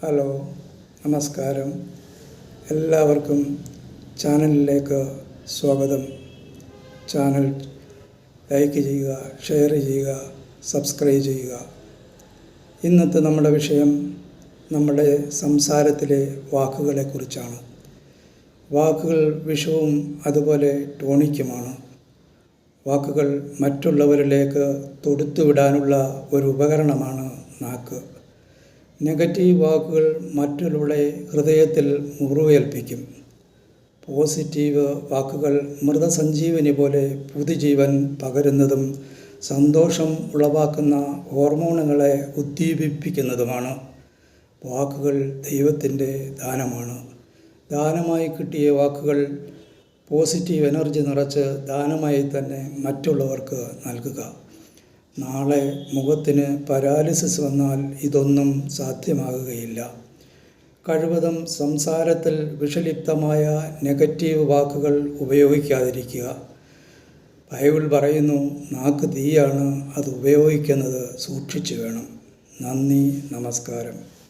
Hello, നമസ്കാരം. എല്ലാവർക്കും ചാനലിലേക്ക് സ്വാഗതം. ചാനൽ ലൈക്ക് ചെയ്യുക, ഷെയർ ചെയ്യുക, സബ്സ്ക്രൈബ് ചെയ്യുക. ഇന്നത്തെ നമ്മുടെ വിഷയം നമ്മുടെ സംസാരത്തിലെ വാക്കുകളെക്കുറിച്ചാണ്. വാക്കുകൾ വിഷവും അതുപോലെ ടോണിക്കുമാണ്. വാക്കുകൾ മറ്റുള്ളവരിലേക്ക് തൊടുത്തുവിടാനുള്ള ഒരു ഉപകരണമാണ് നാക്ക്. നെഗറ്റീവ് വാക്കുകൾ മറ്റുള്ളവരുടെ ഹൃദയത്തിൽ മുറിവേൽപ്പിക്കും. പോസിറ്റീവ് വാക്കുകൾ മൃതസഞ്ജീവനി പോലെ പുതുജീവൻ പകരുന്നതും സന്തോഷം ഉളവാക്കുന്ന ഹോർമോണുകളെ ഉദ്ദീപിപ്പിക്കുന്നതുമാണ്. വാക്കുകൾ ദൈവത്തിൻ്റെ ദാനമാണ്. ദാനമായി കിട്ടിയ വാക്കുകൾ പോസിറ്റീവ് എനർജി നിറച്ച് ദാനമായി തന്നെ മറ്റുള്ളവർക്ക് നൽകുക. നാളെ മുഖത്തിന് പരാലിസിസ് വന്നാൽ ഇതൊന്നും സാധ്യമാകുകയില്ല. കഴിവതും സംസാരത്തിൽ വിഷലിപ്തമായ നെഗറ്റീവ് വാക്കുകൾ ഉപയോഗിക്കാതിരിക്കുക. ബൈബിൾ പറയുന്നു, നാക്ക് തീയാണ്, അത് ഉപയോഗിക്കുന്നത് സൂക്ഷിച്ചു വേണം. നന്ദി, നമസ്കാരം.